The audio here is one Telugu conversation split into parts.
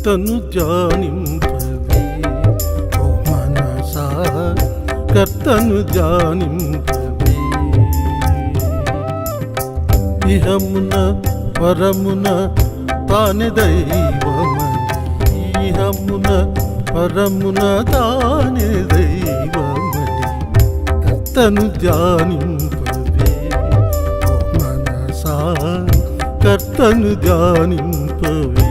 కర్తను ధ్యానింపవే ఓ మనసా కర్తను ధ్యానింపవే. ఇహమున పరమున తానే దైవమని, ఇహమున పరమున తానే దైవమని కర్తను ధ్యానింపవే ఓ మనసా కర్తను ధ్యానింపవే.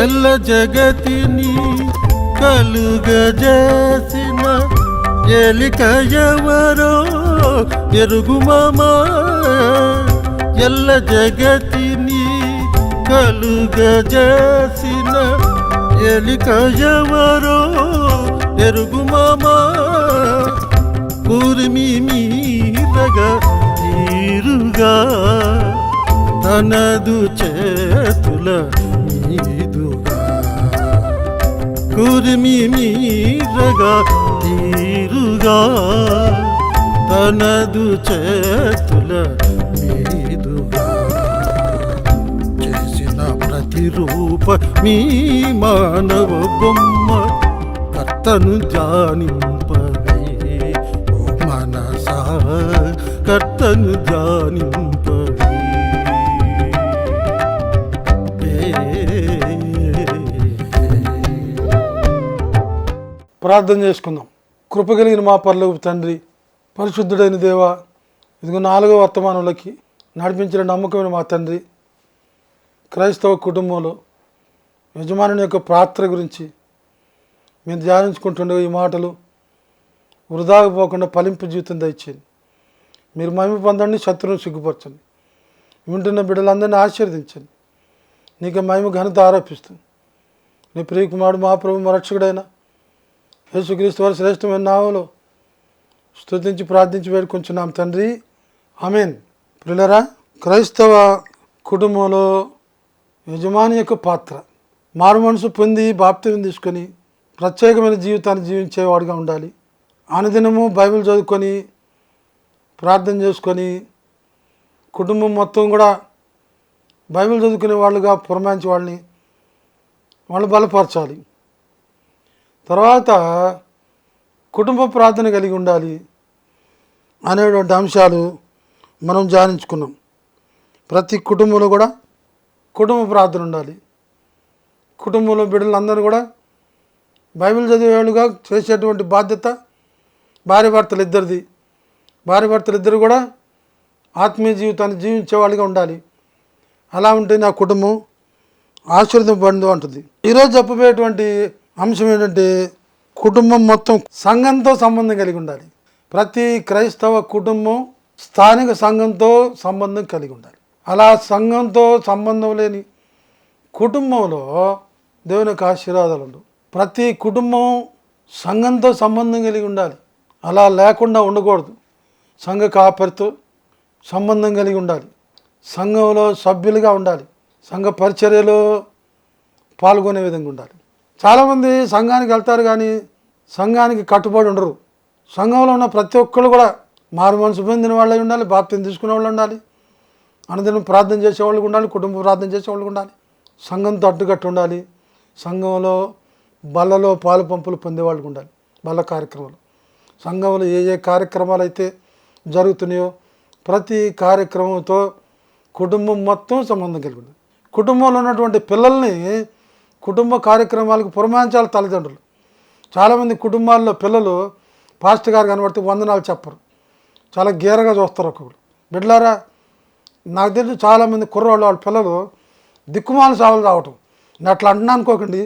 ఎల్ల జగతిని కలుగజేసిన ఏలిక ఎవరో ఎరుగుమమా. ఎల్ల జగతిని కలుగజేసిన ఏలిక ఎవరో ఎరుగుమమా. కూర్మి మీరగా తీరుగా తనదు చేతుల మీదుగా, కూర్మి మీరగా తీరుగా తనదు చేతుల మీదుగా. చేసిన ప్రతిరూప మీ మానవ బొమ్మ కర్తను ధ్యానింపవే ఓ మనసా కర్తను ధ్యానింపవే. ప్రార్థన చేసుకుందాం. కృపగలిగిన మా పరలోకపు తండ్రి, పరిశుద్ధుడైన దేవ, ఇదిగో 4వ వర్తమానంలోకి నడిపించిన నమ్మకమైన మా తండ్రి, క్రైస్తవ కుటుంబంలో యజమానుని యొక్క ప్రార్థన గురించి మేము ధ్యానించుకుంటుండగా ఈ మాటలు వృధాగా పోకుండా ఫలింపు జీవితం దయచేయండి. మీరు మహిమ పొందండి, శత్రువును సిగ్గుపరచండి. వింటున్న బిడ్డలందరినీ ఆశీర్వదించండి. నీకు మహిమ ఘనత ఆరోపిస్తుంది. నీ ప్రియకుమారుడు మా ప్రభు మా రక్షకుడైన యేసుక్రీస్తు వారి శ్రేష్టమైన నామములో స్తుతించి ప్రార్థించి వేడుకొంచున్నాం తండ్రి, ఆమేన్. ప్రియులారా, క్రైస్తవ కుటుంబంలో యజమాని యొక్క పాత్ర, మారు మనసు పొంది బాప్తిజం తీసుకొని ప్రత్యేకమైన జీవితాన్ని జీవించేవాడుగా ఉండాలి. అనుదినము బైబిల్ చదువుకొని ప్రార్థన చేసుకొని కుటుంబం మొత్తం కూడా బైబిల్ చదువుకునే వాళ్ళుగా పురమాయించి వాళ్ళు బలపరచాలి. తర్వాత కుటుంబ ప్రార్థన కలిగి ఉండాలి అనేటువంటి అంశాలు మనం ధ్యానించుకున్నాం. ప్రతి కుటుంబంలో కూడా కుటుంబ ప్రార్థన ఉండాలి. కుటుంబంలో బిడ్డలందరూ కూడా బైబిల్ చదివేవాళ్ళుగా చేసేటువంటి బాధ్యత భార్యాభర్తలు ఇద్దరు కూడా ఆత్మీయ జీవితాన్ని జీవించేవాళ్ళుగా ఉండాలి. అలా ఉంటే నా కుటుంబం ఆశీర్వదింపబడింది అంటుంది. ఈరోజు చెప్పబోయేటువంటి అంశం ఏంటంటే, కుటుంబం మొత్తం సంఘంతో సంబంధం కలిగి ఉండాలి. ప్రతి క్రైస్తవ కుటుంబం స్థానిక సంఘంతో సంబంధం కలిగి ఉండాలి. అలా సంఘంతో సంబంధం లేని కుటుంబంలో దేవుని యొక్క ఆశీర్వాదాలు ఉండవు. ప్రతి కుటుంబం సంఘంతో సంబంధం కలిగి ఉండాలి. అలా లేకుండా ఉండకూడదు. సంఘ కాపరితో సంబంధం కలిగి ఉండాలి. సంఘంలో సభ్యులుగా ఉండాలి. సంఘ పరిచర్యలో పాల్గొనే విధంగా ఉండాలి. చాలామంది సంఘానికి వెళ్తారు కానీ సంఘానికి కట్టుబడి ఉండరు. సంఘంలో ఉన్న ప్రతి ఒక్కరు కూడా మారు మనసు పొందిన వాళ్ళై ఉండాలి, బాప్తిజం తీసుకునే వాళ్ళు ఉండాలి, అనుదినం ప్రార్థన చేసేవాళ్ళు ఉండాలి, కుటుంబ ప్రార్థన చేసేవాళ్ళు ఉండాలి, సంఘంతో అడ్డుకట్టు ఉండాలి, సంఘంలో బల్లలో పాలు పంపులు పొందేవాళ్ళు ఉండాలి. బల్ల కార్యక్రమాలు, సంఘంలో ఏ ఏ కార్యక్రమాలు అయితే జరుగుతున్నాయో ప్రతి కార్యక్రమంతో కుటుంబం మొత్తం సంబంధం కలిగి ఉండాలి. కుటుంబంలో ఉన్నటువంటి పిల్లల్ని కుటుంబ కార్యక్రమాలకు పురమాయించాలి తల్లిదండ్రులు. చాలామంది కుటుంబాల్లో పిల్లలు పాస్టర్ గారు కనబడితే వందనాలు చెప్పరు, చాలా గీరగా చూస్తారు. ఒక్కొక్కరు బిడ్డలారా, నాకు తెలిసి చాలామంది కుర్రోళ్ళు వాళ్ళ పిల్లలు దిక్కుమాల సావులు రావటం. నేను అట్లా అంటున్నా అనుకోకండి.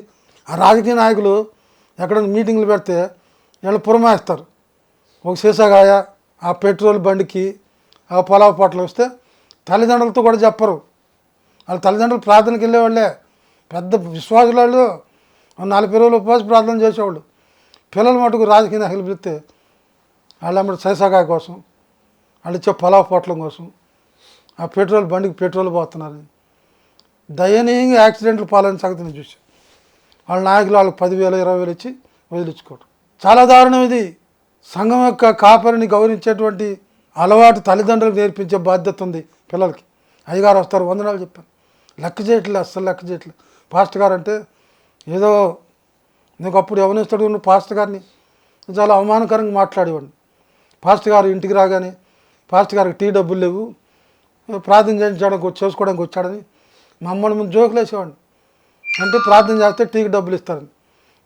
ఆ రాజకీయ నాయకులు ఎక్కడైనా మీటింగ్లు పెడితే వీళ్ళు పురమాయిస్తారు. ఒక సీసాగాయ ఆ పెట్రోల్ బండికి ఆ పొలావు పొట్టలు వస్తే తల్లిదండ్రులతో కూడా చెప్పరు. వాళ్ళ తల్లిదండ్రులు ప్రార్థనకి వెళ్ళేవాళ్ళే, పెద్ద విశ్వాసుల వాళ్ళు 40 రోజులు ఉపవాస ప్రార్థన చేసేవాళ్ళు. పిల్లలు మటుకు రాజకీయ నాయకులు పిలిస్తే వాళ్ళమ్మడి సీసాగాయ కోసం, వాళ్ళు ఇచ్చే పొలావు పొట్లం కోసం ఆ పెట్రోల్ బండికి పెట్రోల్ పోతున్నారు. దయనీయంగా యాక్సిడెంట్లు పాలైన సంగతి నేను చూసాను. వాళ్ళ నాయకులు వాళ్ళకి 10,000 20,000 ఇచ్చి వదిలించుకోవడం చాలా దారుణం. ఇది సంఘం యొక్క కాపరిని గౌరవించేటువంటి అలవాటు తల్లిదండ్రులకు నేర్పించే బాధ్యత ఉంది పిల్లలకి. అయ్యగారు వస్తారు, వందనాలు చెప్పాను, లెక్క చేయట్లేదు, అస్సలు లెక్క చేయట్లేదు. పాస్టర్ గారు అంటే ఏదో నీకు అప్పుడు యవనిస్తాడు ఉన్న పాస్టర్ గారిని చాలా అవమానకరంగా మాట్లాడేవాడిని. పాస్టర్ గారు ఇంటికి రాగానే పాస్టర్ గారికి టీ డబ్బులు లేవు, ప్రార్థన చేసుకోవడానికి వచ్చాడని మా అమ్మని ముందు జోకులు వేసేవాడిని. అంటే ప్రార్థన చేస్తే టీకి డబ్బులు ఇస్తారని.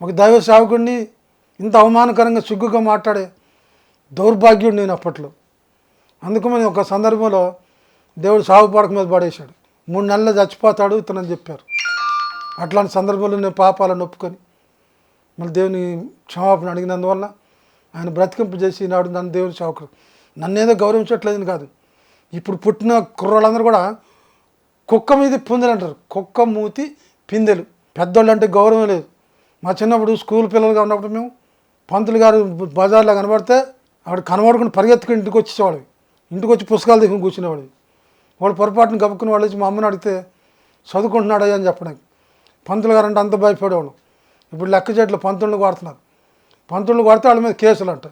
ఒక దైవ సేవకుడిని ఇంత అవమానకరంగా సిగ్గుగా మాట్లాడే దౌర్భాగ్యుడు నేను అప్పట్లో. అందుకని ఒక సందర్భంలో దేవుడు సాగు పడక మీద పడేశాడు. 3 నెలలు చచ్చిపోతాడు ఇతనని చెప్పారు. అట్లాంటి సందర్భంలో నేను పాపాలను ఒప్పుకొని మళ్ళీ దేవుని క్షమాపణ అడిగినందువల్ల ఆయన బ్రతికింపజేసి నాడు నన్ను దేవుని సేవకుడు. నన్నేదో గౌరవించట్లేదని కాదు, ఇప్పుడు పుట్టిన కుర్రోళ్ళందరూ కూడా కుక్క మీద పుందెలు అంటారు. కుక్క మూతి పిందెలు. పెద్దోళ్ళు అంటే గౌరవం లేదు. మా చిన్నప్పుడు స్కూల్ పిల్లలుగా ఉన్నప్పుడు మేము పంతులు గారు బజార్లో కనబడితే అక్కడ కనబడుకుని పరిగెత్తుకుని ఇంటికి వచ్చేవాడివి. ఇంటికి వచ్చి పుస్తకాలు తీసుకుని కూర్చునేవాడివి. వాడు పొరపాటును కప్పుకుని వాళ్ళు వచ్చి మా అమ్మని అడిగితే చదువుకుంటున్నాడయ్యా అని చెప్పడానికి. పంతులు గారు అంటే అంత భయపడేవాడు. ఇప్పుడు లెక్క చెట్లు పంతులను కొడుతున్నారు. పంతులు కొడితే వాళ్ళ మీద కేసులు అంట.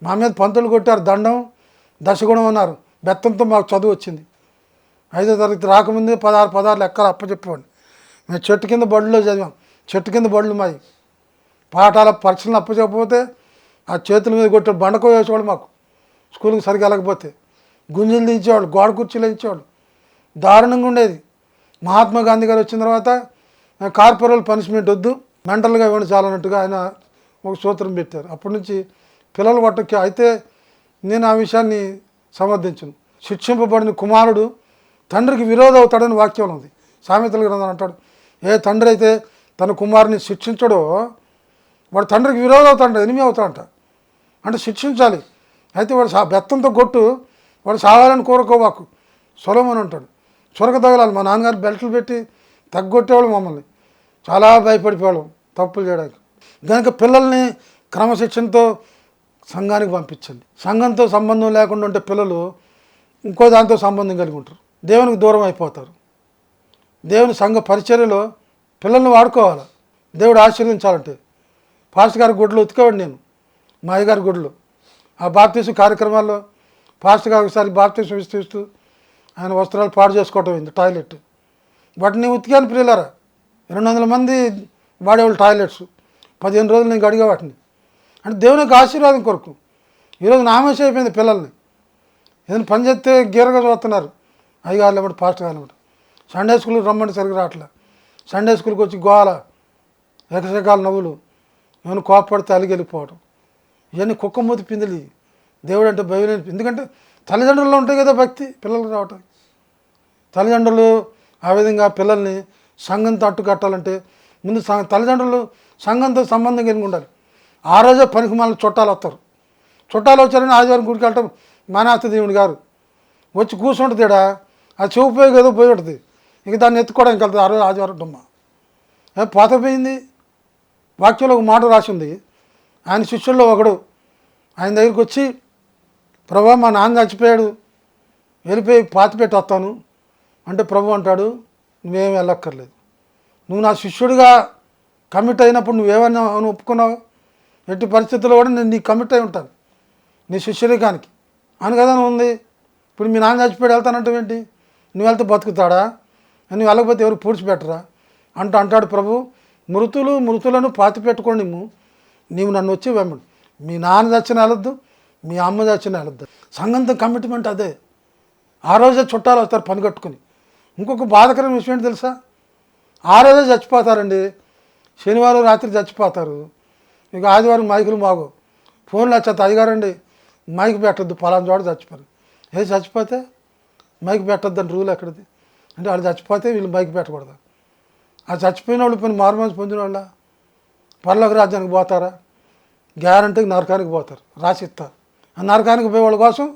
మా మీద పంతులు కొట్టారు, దండం దశగుణం అన్నారు. బెత్తంతో మాకు చదువు వచ్చింది. 5వ తరగతి రాకముందే 16 లెక్కలు అప్పచెప్పేవాడిని. మేము చెట్టు కింద బడుల్లో చదివాం. చెట్టు కింద బడులు మాది. పాఠాల పరీక్షలను అప్పచెప్పకపోతే ఆ చేతుల మీద కొట్టే బండకో వేసేవాళ్ళు. మాకు స్కూల్కి సరిగ్గా వెళ్ళకపోతే గుంజలు దించేవాళ్ళు, గోడ కుర్చీలు ఇచ్చేవాళ్ళు. దారుణంగా ఉండేది. మహాత్మా గాంధీ గారు వచ్చిన తర్వాత కార్పొరల్ పనిష్మెంట్ వద్దు, మెంటల్గా ఇవ్వండి చాలన్నట్టుగా ఆయన ఒక సూత్రం పెట్టారు. అప్పటి నుంచి పిల్లలు పట్టకి. అయితే నేను ఆ విషయాన్ని సమర్థించను. శిక్షింపబడిన కుమారుడు తండ్రికి విరోధం అవుతాడని వాక్యం ఉంది. సామెతల గ్రంథం అంటాడు, ఏ తండ్రి అయితే తన కుమారుని శిక్షించడో వాడు తండ్రికి విరోధం అవుతాడంట, ఎనిమి అవుతాడంట. అంటే శిక్షించాలి. అయితే వాడు బెత్తంతో కొట్టు, వాడు సావాలని కోరుకోవాకు. సొలొమోను అంటాడు, చొరక తగలాలి. మా నాన్నగారు బెల్ట్లు పెట్టి తగ్గొట్టేవాళ్ళు మమ్మల్ని. చాలా భయపడిపోయాడు తప్పులు చేయడానికి. కనుక పిల్లల్ని క్రమశిక్షణతో సంఘానికి పంపించండి. సంఘంతో సంబంధం లేకుండా ఉంటే పిల్లలు ఇంకో దాంతో సంబంధం కలిగి ఉంటారు, దేవునికి దూరం అయిపోతారు. దేవుని సంఘ పరిచర్యలో పిల్లల్ని వాడుకోవాలి. దేవుడు ఆశీర్వదించాలంటే పాస్టర్ గారి గుడ్లు ఉతికేవాడు నేను, మా అయ్యగారి గుడ్లు. ఆ బాప్తీసు కార్యక్రమాల్లో పాస్టర్ గారు ఒకసారి బాప్తీసు ఇస్తూ ఆయన వస్త్రాలు పాడు చేసుకోవటం అయింది, టాయిలెట్. వాటిని ఉతికాను ప్రియులారా. 200 మంది వాడేవాళ్ళు టాయిలెట్స్. 15 రోజులు నేను అడిగా వాటిని. అంటే దేవుని యొక్క ఆశీర్వాదం కొరకు. ఈరోజు నామేష అయిపోయింది పిల్లల్ని. ఏదైనా పని చేస్తే గీరగా చూస్తున్నారు. అయ్యగారులు ఇవ్వడు, పాస్టర్ గారు ఇవ్వడు. సండే స్కూల్కి రమ్మంటే సరిగ్గా రావట్లే. సండే స్కూల్కి వచ్చి గోల, ఎకసెకాల నవ్వులు, ఏమైనా కోపపడితే అలిగి వెళ్ళిపోవడం. ఇవన్నీ కుక్క మూతి పిందిలి. దేవుడు అంటే భయం. ఎందుకంటే తల్లిదండ్రుల్లో ఉంటాయి కదా భక్తి పిల్లలకు రావటం. తల్లిదండ్రులు ఆ విధంగా పిల్లల్ని సంఘంతో అట్టు కట్టాలంటే ముందు తల్లిదండ్రులు సంఘంతో సంబంధం కలిగి ఉండాలి. ఆ రోజే పనికి మళ్ళీ చుట్టాలు వస్తారు. చుట్టాలు వచ్చారని ఆదివారం గుడికి వెళ్ళటం మానేస్త దేవుని గారు వచ్చి కూర్చుంటుంది. ఇక్కడ అది చెవుపోయి ఏదో పోయి ఉంటుంది. ఇంక దాన్ని ఎత్తుకోవడానికి వెళ్తుంది. ఆ రోజు ఆదివారం డుమ్మ పోత పోయింది. వాక్యంలో ఒక మాట రాసింది. ఆయన శిష్యుల్లో ఒకడు ఆయన దగ్గరికి వచ్చి, ప్రభు మా నాన్న చచ్చిపోయాడు, వెళ్ళిపోయి పాతిపెట్టి వస్తాను అంటే ప్రభు అంటాడు, నువ్వేమి వెళ్ళక్కర్లేదు. నువ్వు నా శిష్యుడిగా కమిట్ అయినప్పుడు నువ్వేమన్నా ఒప్పుకున్నావు, ఎట్టి పరిస్థితుల్లో కూడా నేను నీకు కమిట్ అయి ఉంటాను, నీ శిష్యుడికానికి అని కదా ఉంది. ఇప్పుడు మీ నాన్న చచ్చిపోయాడు వెళ్తానంటే ఏంటి? నువ్వు వెళ్తే బతుకుతాడా? నువ్వు వెళ్ళకపోతే ఎవరు పూడ్చిపెట్టరా అంటాడు ప్రభు. మృతులను పాతి పెట్టుకోండి, నీవు నన్ను వచ్చి వెంబడి. మీ నాన్న చచ్చిన వెళ్ళొద్దు, మీ అమ్మ చచ్చిన వెళ్ళొద్దు. సంఘంతో కమిట్మెంట్ అదే. ఆ రోజే చుట్టాలు వస్తారు పని కట్టుకుని. ఇంకొక బాధకరమైన విషయం ఏంటి తెలుసా? ఆ రోజే చచ్చిపోతారండి. శనివారం రాత్రి చచ్చిపోతారు. ఇక ఆదివారం మైకులు మాకు ఫోన్లు వచ్చేది, అదిగారండి మైక్ పెట్టద్దు, పలానా చోట చచ్చిపోరు. చచ్చిపోతే మైక్ పెట్టొద్దని రూల్ ఎక్కడిది అంటే వాళ్ళు చచ్చిపోతే వీళ్ళు మైక్ పెట్టకూడదు. ఆ చచ్చిపోయిన వాళ్ళు పని మారుమనసు పొందిన వాళ్ళ పరలోక రాజ్యానికి పోతారా? గ్యారంటీకి నరకానికి పోతారు, రాసిస్తారు. ఆ నరకానికి పోయే వాళ్ళ కోసం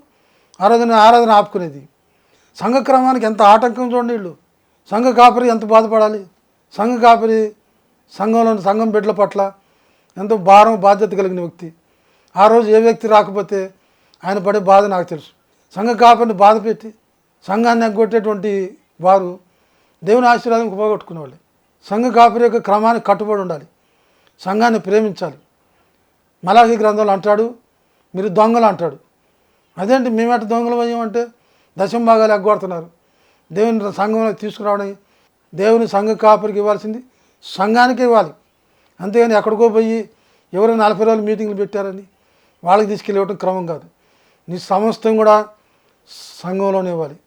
ఆరాధన ఆపుకునేది. సంఘ క్రమానికి ఎంత ఆటంకం చూడండి వీళ్ళు. సంఘ కాపరి ఎంత బాధపడాలి. సంఘ కాపరి సంఘం బిడ్డల పట్ల ఎంతో భారం బాధ్యత కలిగిన వ్యక్తి. ఆ రోజు ఏ వ్యక్తి రాకపోతే ఆయన పడే బాధ నాకు తెలుసు. సంఘ కాపరిని బాధ పెట్టి సంఘాన్ని ఎగ్గొట్టేటువంటి వారు దేవుని ఆశీర్వాదం పోగొట్టుకునేవాళ్ళు. సంఘ కాపరి యొక్క క్రమానికి కట్టుబడి ఉండాలి, సంఘాన్ని ప్రేమించాలి. మలాఖీ గ్రంథంలో అంటాడు, మీరు దొంగలు అంటాడు. అదేంటి మేమేట దొంగలు అయ్యామంటే దశమ భాగాలు ఎగ్గొడుతున్నారు. దేవుని సంఘంలో తీసుకురావడం, దేవుని సంఘ కాపరికి ఇవ్వాల్సింది సంఘానికి ఇవ్వాలి. అంతేగాని ఎక్కడికో పోయి ఎవరో 40 రోజులు మీటింగ్లు పెట్టారని వాళ్ళకి తీసుకెళ్ళి ఇవ్వడం క్రమం కాదు. నీ సమస్తం కూడా సంఘంలోనే ఇవ్వాలి.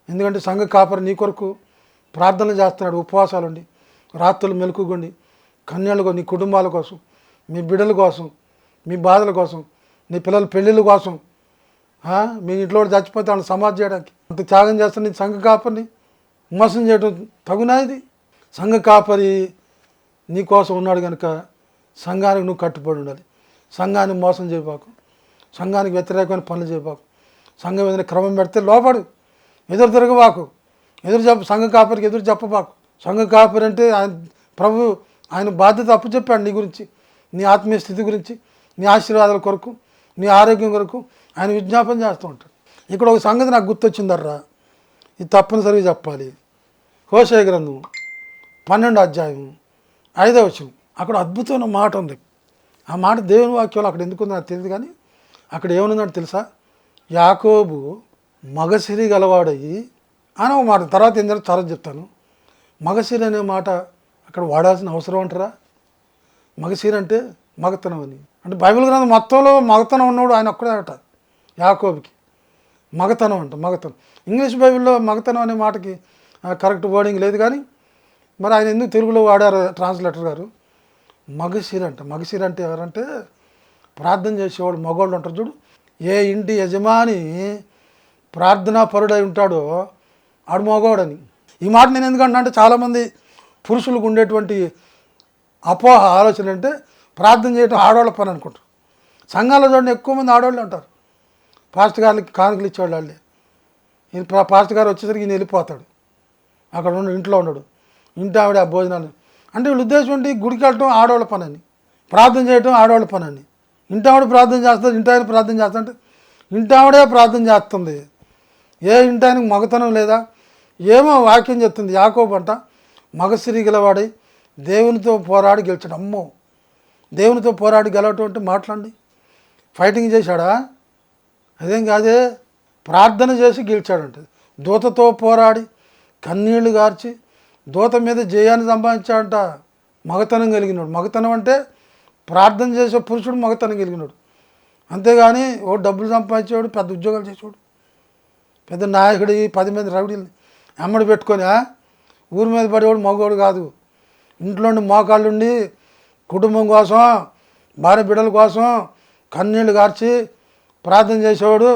ఎందుకంటే సంఘ కాపరి నీ కొరకు ప్రార్థనలు చేస్తున్నాడు, ఉపవాసాలు ఉండి, రాత్రులు మెలకుగొండి, కన్యలు నీ కుటుంబాల కోసం, మీ బిడ్డల కోసం, మీ బాధల కోసం, నీ పిల్లల పెళ్ళిళ్ళ కోసం, మీ ఇంట్లో చచ్చిపోతే వాళ్ళని సమాధి చేయడానికి అంత త్యాగం చేస్తున్న నీ సంఘ కాపరిని మోసం చేయడం తగునా? ఇది సంఘ కాపరి నీ కోసం ఉన్నాడు కనుక సంఘానికి నువ్వు కట్టుబడి ఉండాలి. సంఘాన్ని మోసం చేయబాకు, సంఘానికి వ్యతిరేకమైన పనులు చేయబాకు. సంఘం ఏదైనా క్రమం పెడితే లోపడు, ఎదురు తిరగబాకు, సంఘ కాపరికి ఎదురు చెప్పబాకు. సంఘ కాపరి అంటే ఆయన బాధ్యత అప్పచెప్పాడు నీ గురించి, నీ ఆత్మీయ స్థితి గురించి, నీ ఆశీర్వాదాల కొరకు, నీ ఆరోగ్యం కొరకు ఆయన విజ్ఞాపన చేస్తూ ఉంటాడు. ఇక్కడ ఒక సంగతి నాకు గుర్తొచ్చిందర్రా, ఇది తప్పనిసరిగా చెప్పాలి. హోషేయ గ్రంథం 12వ అధ్యాయం 5వ వచనం, అక్కడ అద్భుతమైన మాట ఉంది. ఆ మాట దేవుని వాక్యంలో అక్కడ ఎందుకుందో నాకు తెలియదు, కానీ అక్కడ ఏమనుందంటే తెలుసా? యాకోబు మగసిరి గలవాడయ్యి అని ఒక మాట. తర్వాత ఏం జరిగిందో తర్వాత చెప్తాను. మగసిరి అనే మాట అక్కడ వాడాల్సిన అవసరం అంటారా? మగసిరి అంటే మగతనం అని. అంటే బైబిల్ గ్రంథం మొత్తంలో మగతనం ఉన్నవాడు ఆయన ఒక్కడే అట. యాకోబుకి మగతనం అంట, మగతనం. ఇంగ్లీష్ బైబిల్లో మగతనం అనే మాటకి కరెక్ట్ వర్డింగ్ లేదు, కానీ మరి ఆయన ఎందుకు తెలుగులో వాడారు ట్రాన్స్లేటర్ గారు? మగసిరి అంట. మగసిరి అంటే ఎవరంటే ప్రార్థన చేసేవాడు మగవాళ్ళు ఉంటారు చూడు. ఏ ఇంటి యజమాని ప్రార్థనా పరుడై ఉంటాడో ఆడు మగవాడని. ఈ మాట నేను ఎందుకంటే అంటే చాలామంది పురుషులకు ఉండేటువంటి అపోహ ఆలోచన అంటే ప్రార్థన చేయడం ఆడవాళ్ళ పని అనుకుంటారు. సంఘాల్లో చూడండి ఎక్కువ మంది ఆడవాళ్ళు ఉంటారు. పాస్టర్ గారికి కానుకలు ఇచ్చేవాళ్ళు వాళ్ళే. పాస్టర్ గారు వచ్చేసరికి ఈయన వెళ్ళిపోతాడు, అక్కడ ఇంట్లో ఉండడు. ఇంటి ఆవిడ ఆ భోజనాలు అంటే వీళ్ళ ఉద్దేశం ఏంటి? గుడికి వెళ్ళటం ఆడవాళ్ళ పని అని, ప్రార్థన చేయటం ఆడవాళ్ళ పని అని. ఇంటి ఆవిడ ప్రార్థన చేస్తుంది, ఇంటి ఆయన ప్రార్థన చేస్తుంటే ఇంటి ఆవిడే ప్రార్థన చేస్తుంది. ఏ ఇంటి ఆయనకు మగతనం లేదా? ఏమో వాక్యం చెప్తుంది. యాకోబు అంట మగసిరి గెలవాడి దేవునితో పోరాడి గెలిచాడు. అమ్మో, దేవునితో పోరాడి గెలవటం అంటే మాట్లాడండి. ఫైటింగ్ చేశాడా? అదేం కాదే, ప్రార్థన చేసి గెలిచాడంట. దూతతో పోరాడి కన్నీళ్లు గార్చి దూత మీద జయాన్ని సంపాదించాడంట. మగతనం కలిగినాడు. మగతనం అంటే ప్రార్థన చేసే పురుషుడు మగతనం కలిగినాడు. అంతేగాని ఓ డబ్బులు సంపాదించేవాడు, పెద్ద ఉద్యోగాలు చేసేవాడు, పెద్ద నాయకుడి 10 మంది రౌడీలు అమ్మడి పెట్టుకొని ఊరి మీద పడేవాడు మగవాడు కాదు. ఇంట్లోండి మోకాళ్ళుండి కుటుంబం కోసం, భార్య బిడ్డల కోసం కన్నీళ్ళు గార్చి ప్రార్థన చేసేవాడు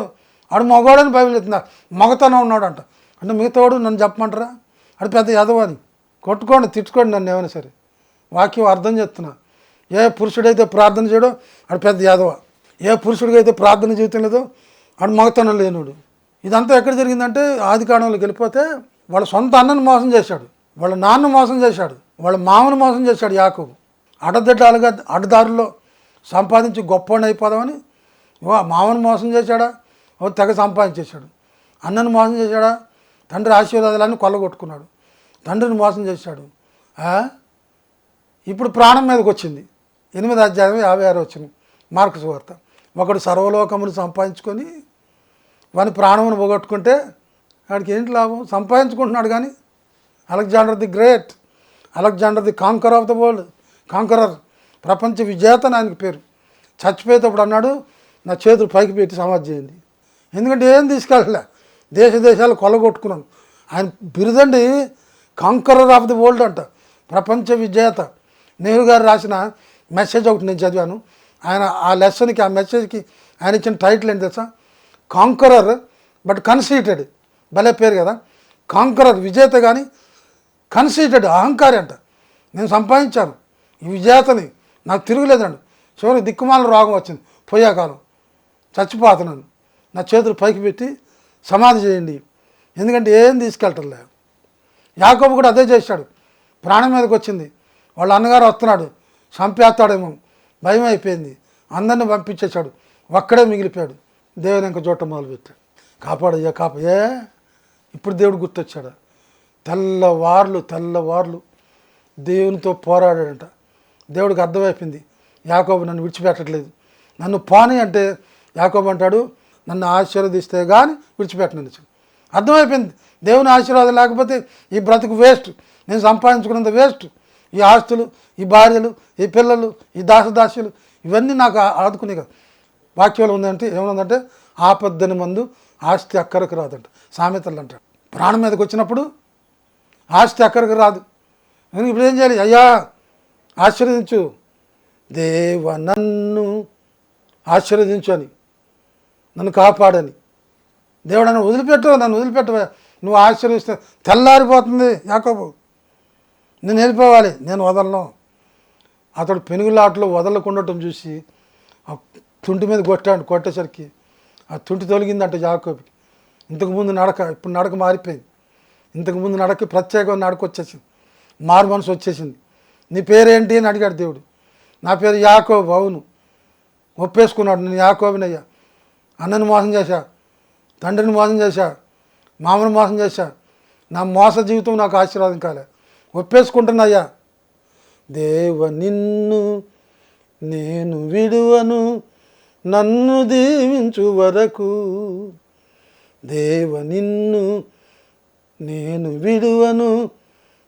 ఆడు మగవాడని బైబిల్ చెప్తున్నా. మగతనం ఉన్నాడు అంట. అంటే మిగతావాడు నన్ను చెప్పమంటారా? అది పెద్ద యదవని. కొట్టుకోండి, తిట్టుకోండి నన్ను ఏమైనా సరే, వాక్యం అర్థం చెప్తున్నా. ఏ పురుషుడైతే ప్రార్థన చేయడో ఆడు పెద్ద యాదవ. ఏ పురుషుడికైతే ప్రార్థన జీవితం లేదో ఆడు మగతనం లేనుడు. ఇదంతా ఎక్కడ జరిగిందంటే ఆది కాండంలోకి వెళ్ళిపోతే వాళ్ళ సొంత అన్నను మోసం చేశాడు, వాళ్ళ నాన్న మోసం చేశాడు, వాళ్ళ మామను మోసం చేశాడు యాకోబు. అడ్డదిడ్డాలుగా అడ్డదారుల్లో సంపాదించి గొప్పవాడిని అయిపోదామని మామను మోసం చేశాడా? తెగ సంపాదించేశాడు. అన్నను మోసం చేశాడా? తండ్రి ఆశీర్వాదాలన్నీ కొల్లగొట్టుకున్నాడు. తండ్రిని మోసం చేశాడు. ఇప్పుడు ప్రాణం మీదకి వచ్చింది. 8వ అధ్యాయం 56వ వచనం మార్కు సువార్త. ఒకడు సర్వలోకమును సంపాదించుకొని వాని ప్రాణమును పోగొట్టుకుంటే వాడికి ఏంటి లాభం? సంపాదించుకుంటున్నాడు కానీ Alexander the Great, Alexander the conquer of the world, conqueror, ప్రపంచ విజేత అని ఆయనకి పేరు. చచ్చిపోయేటప్పుడు అన్నాడు, నా చేతులు పైకి పెట్టి సమాధి చేయండి. ఎందుకంటే ఏం తీసుకెళ్ళలే, దేశాలు కొల్లగొట్టుకున్నాను. ఆయన బిరుదండి కాంకరర్ ఆఫ్ ది వరల్డ్ అంట, ప్రపంచ విజేత. నెహ్రూ గారు రాసిన మెసేజ్ ఒకటి నేను చదివాను. ఆయన ఆ లెసన్కి, ఆ మెసేజ్కి ఆయన ఇచ్చిన టైటిల్ ఏంటి తెలుసా? Conqueror but conceited. భలే పేరు కదా. కాంకరర్ విజేత, కానీ కన్సీటెడ్ అహంకారి అంట. నేను సంపాదించాను ఈ విజేతని, నాకు తిరుగులేదండి. చివరికి దిక్కుమాల రోగం వచ్చింది, పోయాకాలం చచ్చిపోతున్నాను, నా చేతులు పైకి పెట్టి సమాధి చేయండి, ఎందుకంటే ఏం తీసుకెళ్ళటంలే. యాకోబు కూడా అదే చేశాడు. ప్రాణం మీదకి వచ్చింది, వాళ్ళ అన్నగారు వస్తున్నాడు, చంపేస్తాడేమో, భయం అయిపోయింది, అందరిని పంపించేశాడు, ఒక్కడే మిగిలిపోయాడు. దేవుని ఇంక చూడటం మొదలుపెట్టాడు. కాపాడయ్యా ఇప్పుడు దేవుడు గుర్తొచ్చాడు. తెల్లవార్లు దేవునితో పోరాడాడంట. దేవుడికి అర్థమైపోయింది, యాకోబు నన్ను విడిచిపెట్టట్లేదు, నన్ను పోనీ అంటే యాకోబు అంటాడు, నన్ను ఆశీర్వదిస్తే కానీ విడిచిపెట్టను. అర్థమైపోయింది, దేవుని ఆశీర్వాదం లేకపోతే ఈ బ్రతుకు వేస్ట్, నేను సంపాదించుకున్నంత వేస్ట్, ఈ ఆస్తులు, ఈ భార్యలు, ఈ పిల్లలు, ఈ దాసదాస్యులు, ఇవన్నీ నాకు ఆదుకునే కదా. వాక్యంలో ఉందంటే ఏమన్నదంటే, ఆపద్దని మందు ఆస్తి అక్కరకు రాదంట, సామెతలు అంటాడు. ప్రాణం మీదకి వచ్చినప్పుడు ఆస్తి అక్కరకు రాదు. నేను ఇప్పుడు ఏం చేయాలి? అయ్యా ఆశీర్వదించు, దేవ నన్ను ఆశీర్వదించు అని, నన్ను కాపాడని. దేవుడు నన్ను వదిలిపెట్టవా, నువ్వు ఆశీర్వదిస్తే తెల్లారిపోతుంది యాకోబు, నేను వెళ్ళిపోవాలి, నేను వదలను. అతడు పెనుగులాటలో వదలకుండటం చూసి ఆ తుంటి మీద కొట్టేసరికి ఆ తుంటి తొలగిందంట యాకోబుకి. ఇంతకుముందు నడక, ఇప్పుడు నడక మారిపోయింది. ఇంతకుముందు నడక ప్రత్యేకమైన నడక వచ్చేసింది, మారు మనసు వచ్చేసింది. నీ పేరేంటి అని అడిగాడు దేవుడు. నా పేరు యాకోబు. అవును, ఒప్పేసుకున్నాడు, నేను యాకోబునయ్యా. అన్నని మోసం చేశా, తండ్రిని మోసం చేశా, మామని మోసం చేశా, నా మోస జీవితం నాకు ఆశీర్వాదం కాలే, ఒప్పేసుకుంటున్నాయ్యా. దేవ నిన్ను నేను విడువను, నన్ను దీవించు వరకు, దేవ నిన్ను నేను విడువను,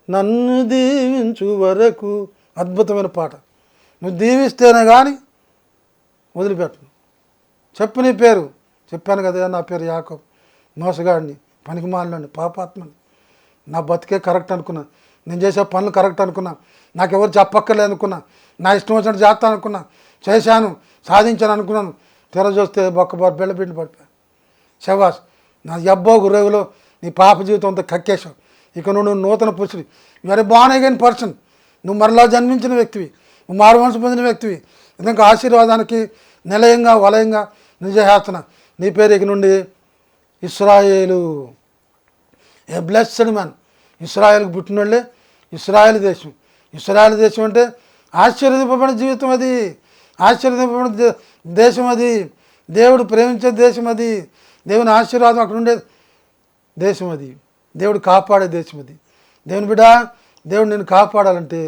నన్ను దీవించు వరకు. అద్భుతమైన పాట. నువ్వు దీవిస్తేనే కానీ వదిలిపెట్టను. చెప్పు నీ పేరు. చెప్పాను కదా, నా పేరు యాకోబు, మోసగాడిని, పనికిమాలినండి, పాపాత్మని. నా బతికే కరెక్ట్ అనుకున్నా, నేను చేసే పనులు కరెక్ట్ అనుకున్నా, నాకెవరు చెప్పక్కర్లేదు అనుకున్నా, నా ఇష్టం వచ్చినట్టు చేస్తాను అనుకున్నా, చేశాను, సాధించాను అనుకున్నాను. తెర చూస్తే బెళ్ళబిండి పడిపోయా. శవాస్, నా ఎబ్బో గురేవులో నీ పాప జీవితం అంతా కక్కేశావు. ఇక నువ్వు నూతన పురుషుడి, వెరీ బాన్ అగైన్ పర్సన్. నువ్వు మరలా జన్మించిన వ్యక్తివి, నువ్వు మారు మనసు పొందిన వ్యక్తివి. ఇంకా ఆశీర్వాదానికి నిలయంగా వలయంగా నిజహేస్తున్న నీ పేరు ఇక నుండి ఇశ్రాయేలు, ఏ బ్లెస్డ్ మ్యాన్. ఇశ్రాయేల్కి పుట్టినోళ్ళే ఇశ్రాయేల్ దేశం. ఇశ్రాయేల్ దేశం అంటే ఆశీర్వదింపబడిన జీవితం, అది ఆశీర్వదింపబడిన దేశం, అది దేవుడు ప్రేమించే దేశం, అది దేవుని ఆశీర్వాదం అక్కడ ఉండే దేశం, అది దేవుడు కాపాడే దేశం, అది. దేవుని బిడ్డ, దేవుడు నేను కాపాడాలంటే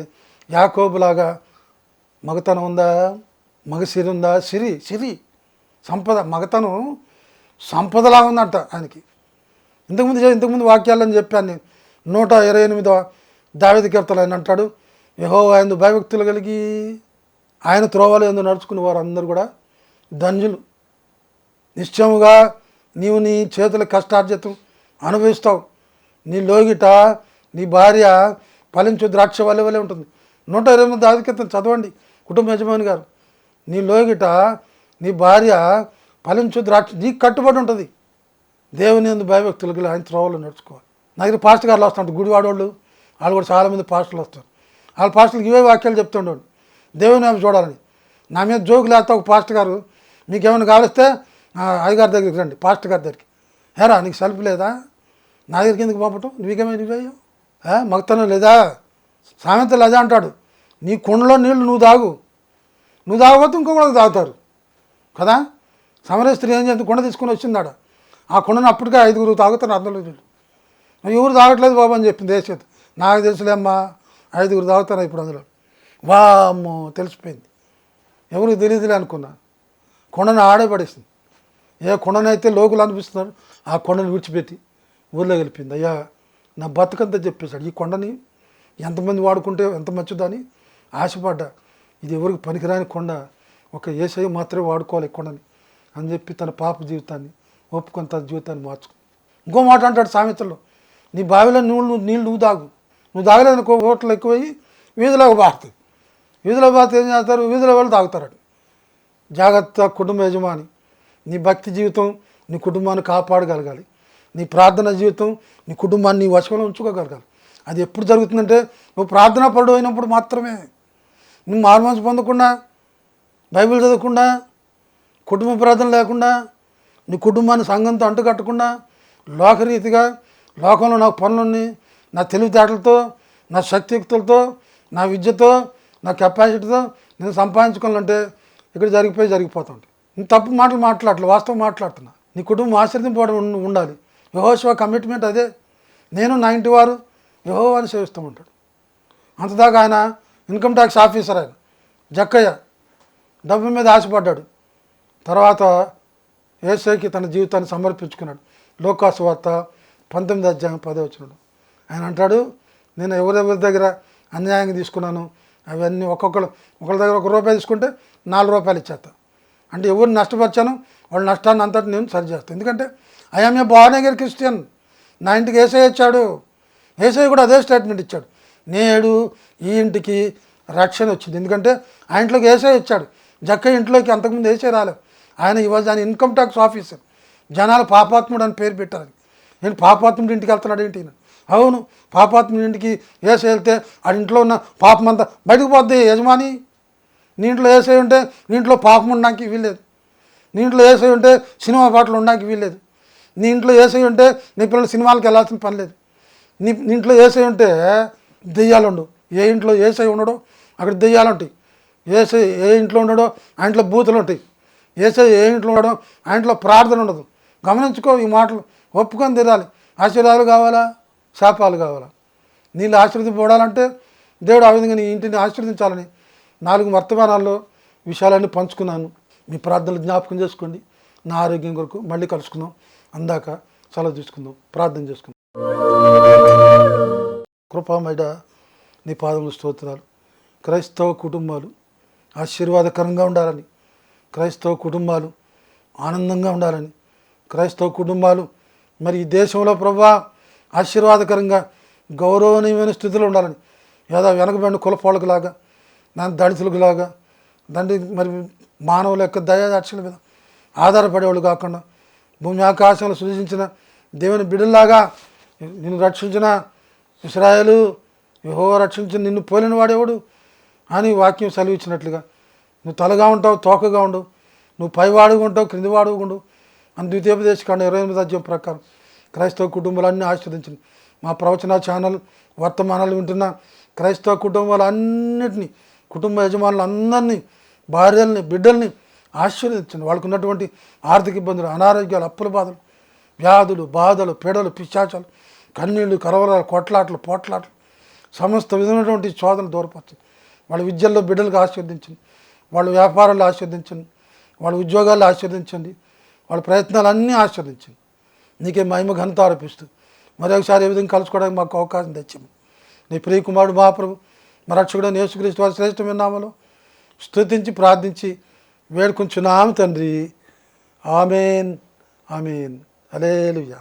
యాకోబులాగా మగతనం ఉందా, మగసిరి ఉందా, సిరి సంపద, మగతనం సంపదలాగా ఉందంట ఆయనకి. ఇంతకుముందు వాక్యాలని చెప్పాను నేను. 128వ దావీదు కీర్తన ఆయన అంటాడు, యెహోవా యందు భయభక్తులు కలిగి ఆయన త్రోవలు యందు నడుచుకునే వారు అందరూ కూడా ధన్యులు. నిశ్చయముగా నీవు నీ చేతుల కష్టార్జితం అనుభవిస్తావు. నీ లోగిట నీ భార్య ఫలించు ద్రాక్ష వలె ఉంటుంది. 128 దావీదు కీర్తన చదవండి కుటుంబ యజమాని గారు. నీ లోగిట నీ భార్య ఫలించు ద్రాక్ష, నీకు కట్టుబడి ఉంటుంది. దేవుని యందు భయభక్తులు కలిగి ఆయన త్రోవలు నడుచుకోవాలి. నా దగ్గర పాస్టర్ గారులు వస్తుంటారు, గుడివాడోళ్ళు, వాళ్ళు కూడా చాలామంది పాస్టర్లు వస్తారు. వాళ్ళ పాస్టర్లకు ఇవే వాక్యాలు చెప్తుండేవాడు, దేవుని ఆమె చూడాలని. నా మీద జోకు లేకపోతే ఒక పాస్టర్ గారు, మీకేమైనా కావలిస్తే అయ్యగారి దగ్గరికి రండి, పాస్టర్ గారి దగ్గరికి. హేరా నీకు సెల్ఫ్ లేదా, నా దగ్గరికి ఎందుకు పంపటం, నువ్వేమయ్యో మగతనం లేదా, సామెతలు అదే అంటాడు. నీ కుండలో నీళ్ళు నువ్వు తాగకపోతే ఇంకొకరికి తాగుతారు కదా. సమర స్త్రీ ఏం చేస్తుంది, కుండ తీసుకుని వచ్చిందాడ, ఆ కుండను అప్పటికే 5గురు తాగుతారు, అందులో నీళ్ళు. ఎవరు తాగట్లేదు బాబు అని చెప్పింది దేశం. నాకు తెలుసులేమ్మా, 5గురు తాగుతారు ఇప్పుడు అందులో. వామ్మో తెలిసిపోయింది, ఎవరికి తెలియదులే అనుకున్నా. కొండను ఆడే పడేసింది. ఏ కొండనైతే లోకులు అనిపిస్తున్నారు, ఆ కొండను విడిచిపెట్టి ఊళ్ళో వెళ్ళిపోయింది. అయ్యా నా బతుకంతా చెప్పేశాడు, ఈ కొండని ఎంతమంది వాడుకుంటే ఎంత మంచిదని ఆశపడ్డా. ఇది ఎవరికి పనికిరాని కొండ, ఒక యేసయ్య మాత్రమే వాడుకోవాలి ఈ కొండని అని చెప్పి తన పాప జీవితాన్ని ఒప్పుకొని తన జీవితాన్ని మార్చుకో. ఇంకో మాట అంటాడు సామెతల్లో, నీ బావిలో నీళ్ళు నువ్వు తాగు, నువ్వు తాగలేదనుకో ఓట్లు ఎక్కువయ్యి వీధిలోకి బారుతాయి. వీధిలో బారితే ఏం చేస్తారు, వీధిలో వాళ్ళు తాగుతారట. జాగ్రత్త కుటుంబ యజమాని, నీ భక్తి జీవితం నీ కుటుంబాన్ని కాపాడగలగాలి. నీ ప్రార్థన జీవితం నీ కుటుంబాన్ని నీ వశంలో ఉంచుకోగలగాలి. అది ఎప్పుడు జరుగుతుందంటే నువ్వు ప్రార్థనా పరుడు అయినప్పుడు మాత్రమే. నువ్వు మారుమనసు పొందకుండా, బైబిల్ చదవకుండా, కుటుంబ ప్రార్థన లేకుండా, నీ కుటుంబాన్ని సంఘంతో అంటుకట్టకుండా, లోకరీతిగా లోకంలో నాకు పనులున్నాయి, నా తెలివితేటలతో, నా శక్తియుక్తులతో, నా విద్యతో, నా కెపాసిటీతో నేను సంపాదించుకోవాలంటే ఇక్కడ జరిగిపోతుంది. నేను తప్పు మాటలు మాట్లాడలే, వాస్తవం మాట్లాడుతున్నా. నీ కుటుంబం ఆశ్రదింపడం ఉండాలి. యెహోషువ కమిట్మెంట్ అదే. నేను నా ఇంటి వారు యెహోవాని సేవిస్తూ ఉంటాడు. అంతదాకా ఆయన ఇన్కమ్ ట్యాక్స్ ఆఫీసర్, ఆయన జక్కయ్య డబ్బు మీద ఆశపడ్డాడు. తర్వాత యేసయ్యకి తన జీవితాన్ని సమర్పించుకున్నాడు. లోకాసు వార్త 19:10 ఆయన అంటాడు, నేను ఎవరెవరి దగ్గర అన్యాయంగా తీసుకున్నాను అవన్నీ ఒకరి దగ్గర ₹1 తీసుకుంటే ₹4 ఇచ్చేస్తా. అంటే ఎవరిని నష్టపరిచాను వాళ్ళ నష్టాన్ని అంతటి నేను సరిచేస్తాను. ఎందుకంటే I'm a born again Christian. నా ఇంటికి యేసయ్య వచ్చాడు. యేసయ్య కూడా అదే స్టేట్మెంట్ ఇచ్చాడు, నేడు ఈ ఇంటికి రక్షణ వచ్చింది. ఎందుకంటే ఆ ఇంట్లోకి యేసయ్య వచ్చాడు. జక్కయ్య ఇంట్లోకి అంతకుముందు యేసయ్య రాలేదు. ఆయన ఆయన ఇన్కమ్ ట్యాక్స్ ఆఫీసర్. జనాలు పాపాత్ముడు అని పేరు పెట్టారు. నేను పాపాత్ముడి ఇంటికి వెళ్తున్నాడు ఏంటి? అవును, పాపాత్ముడి ఇంటికి యేసయ్య వెళ్తే ఆ ఇంట్లో ఉన్న పాపం అంతా బయటకు పోద్ది. యజమాని, నీ ఇంట్లో యేసయ్య ఉంటే నీ ఇంట్లో పాపం ఉండడానికి వీల్లేదు. నీ ఇంట్లో యేసయ్య ఉంటే సినిమా పాటలు ఉండడానికి వీల్లేదు. నీ ఇంట్లో యేసయ్య ఉంటే నీ పిల్లలు సినిమాలకు వెళ్ళాల్సిన పని లేదు. నీ ఇంట్లో యేసయ్య ఉంటే దెయ్యాలు ఉండవు. ఏ ఇంట్లో యేసయ్య ఉండడో అక్కడ దెయ్యాలు ఉంటాయి. యేసయ్య ఏ ఇంట్లో ఉండడో ఆ ఇంట్లో బూతులు ఉంటాయి. యేసయ్య ఏ ఇంట్లో ఉండడో ఆ ఇంట్లో ప్రార్థన ఉండదు. గమనించుకో, ఈ మాటలు ఒప్పుకొని తీరాలి. ఆశీర్వాదాలు కావాలా, శాపాలు కావాలా? నీళ్ళు ఆశీర్వదింపబడాలంటే దేవుడు ఆ విధంగా నీ ఇంటిని ఆశీర్వదించాలని 4 వర్తమానాల్లో విషయాలన్నీ పంచుకున్నాను. మీ ప్రార్థనలు జ్ఞాపకం చేసుకోండి. నా ఆరోగ్యం కొరకు మళ్ళీ కలుసుకుందాం. అందాక సెలవు తీసుకుందాం, ప్రార్థన చేసుకుందాం. కృపామయుడా, నీ పాదములు స్తోత్రాలు. క్రైస్తవ కుటుంబాలు ఆశీర్వాదకరంగా ఉండాలని, క్రైస్తవ కుటుంబాలు ఆనందంగా ఉండాలని, క్రైస్తవ కుటుంబాలు మరి ఈ దేశంలో ప్రభువా ఆశీర్వాదకరంగా గౌరవనీయమైన స్థితిలో ఉండాలని, ఏదో వెనకబడిన కులపోళ్ళకులాగా, దాని దళితులకులాగా, దాన్ని మరి మానవుల యొక్క దయాదాక్షల మీద ఆధారపడేవాళ్ళు కాకుండా భూమి ఆకాశంలో సృజించిన దేవుని బిడ్డల్లాగా నిన్ను రక్షించిన ఇశ్రాయేలు యెహోవా రక్షించిన నిన్ను పోలిన వాడేవాడు అని వాక్యం సెలవిచ్చినట్లుగా నువ్వు తలగా ఉంటావు, తోకగా ఉండవు, నువ్వు పైవాడుగా ఉంటావు, క్రిందివాడుగా ఉండవు అని ద్వితీయోపదేశకాండం 28వ ప్రకారం క్రైస్తవ కుటుంబాలన్నీ ఆశీర్వదించింది. మా ప్రవచన ఛానల్ వర్తమానాలు వింటున్న క్రైస్తవ కుటుంబాలన్నింటినీ, కుటుంబ యజమానులు అందరినీ, భార్యల్ని, బిడ్డల్ని ఆశీర్వదించండి. వాళ్ళకు ఉన్నటువంటి ఆర్థిక ఇబ్బందులు, అనారోగ్యాలు, అప్పుల బాధలు, వ్యాధులు, బాధలు, పీడలు, పిశాచాలు, కన్నీళ్లు, కరవరాలు, కొట్లాటలు, పోట్లాటలు, సమస్త విధమైనటువంటి శోధనలు దూరపరచండి. వాళ్ళ విద్యల్లో బిడ్డలకు ఆశీర్వదించండి. వాళ్ళ వ్యాపారాలు ఆశీర్వదించండి. వాళ్ళ ఉద్యోగాలు ఆశీర్వదించండి. వాళ్ళ ప్రయత్నాలన్నీ ఆశీర్వదించండి. నీకే మహిమ ఘనత ఆరోపిస్తూ మరొకసారి ఏ విధంగా కలుసుకోవడానికి మాకు అవకాశం తెచ్చాము. నీ ప్రియకుమారుడు మహాప్రభు మా రక్షకుడైన యేసుక్రీస్తు వారి శ్రేష్టమైన నామములో స్తుతించి ప్రార్థించి వేడుకొంచున్నాము తండ్రి. ఆమేన్, ఆమేన్, హల్లెలూయా.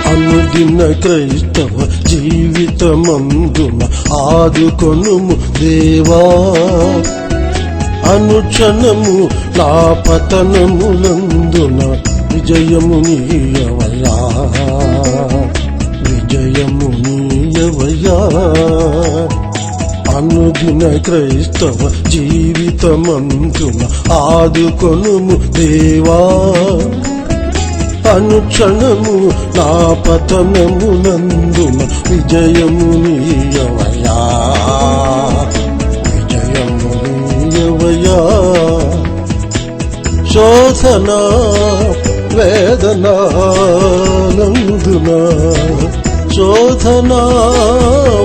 అనుదిన క్రైస్తవ జీవితమందున ఆదుకొనుము దేవా, అనుక్షణము నా పతనములందున విజయము నీయవయ్యా, విజయము నీయవయ్యా. అనుదిన క్రైస్తవ జీవితమందున ఆదుకొనుము దేవా, అనుక్షణము నా పతనమునందున విజయము నీయవయ్యా, విజయము నీయవయ్యా. శోధన వేదన నందున, శోధన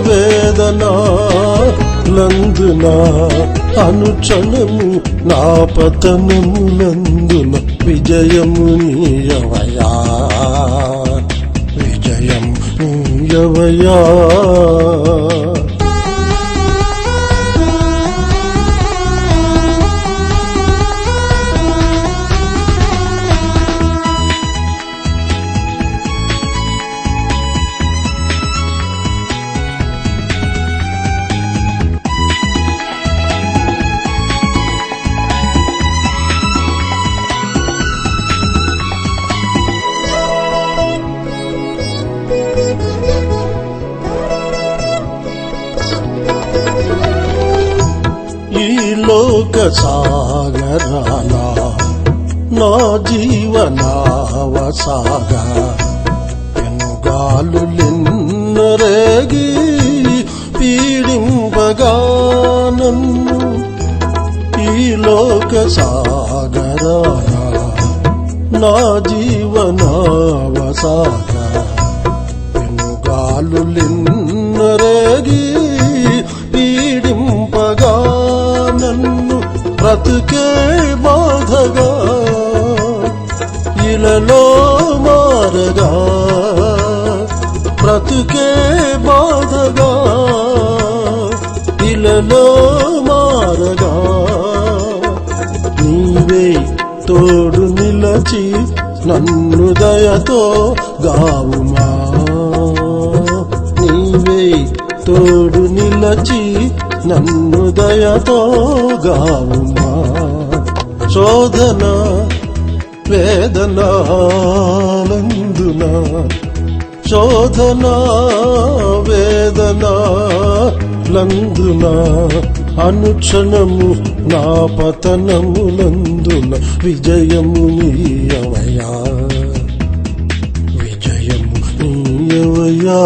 వేదన నందున, అనుక్షణము నా పతనములందున విజయము నీయవయ్యా, నీయవయ్యా. ఈ లోక సాగరాల నా జీవనావసాగా పెనుగాలులెన్నరేగి పీడింపగా నన్ను. ఈ లోక సాగరాల నా జీవనావసాగా పెనుగాలులెన్నరేగి పీడింపగా నన్ను. బ్రతుకే బాధగా ఇలలో మారగా, బ్రతుకే బాధగా ఇలలో మారగా, నీవే తోడు నిలచి నన్ను దయతో గావుమా. నీవే తోడు నిలచి నన్ను దయతో గావుమా. శోధన వేదనాలందున, శోధన వేదనాలందున, అనుక్షణము నా పతనములందున విజయము నీయవయ్యా, విజయము నీయవయ్యా.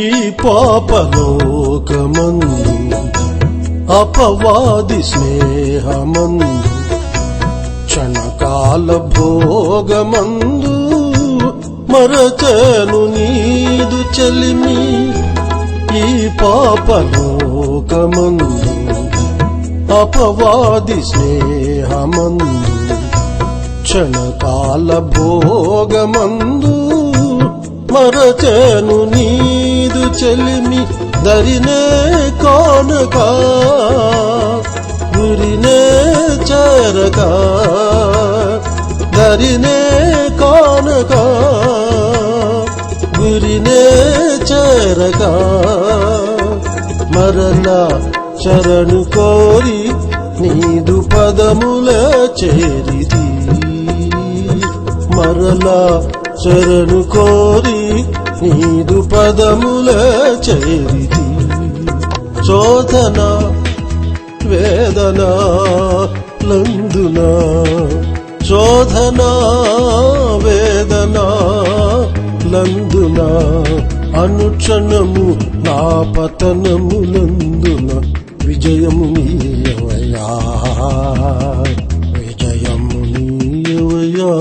ఈ పాపలోకమందు అపవాది స్నేహమందు క్షణకాల భోగమందు మరచెను నీదు చెలిమి. ఈ పాపలోకమందు అపవాది స్నేహమందు క్షణకాల భోగమందు మరచెను నీదు చెలిమి. దరినే కానక గురినే చేరక, దరినే కానక గురినే చేరక, మరలా శరణు కోరి నీదు పదములే చేరితి. మరలా శరణు కోరి నీదు పదములే చేరితి. శోధన వేదనాలందున, శోధన వేదనాలందున, అనుక్షణము నా పతనములందున విజయము నీయవయ్యా, విజయము నీయవయ్యా.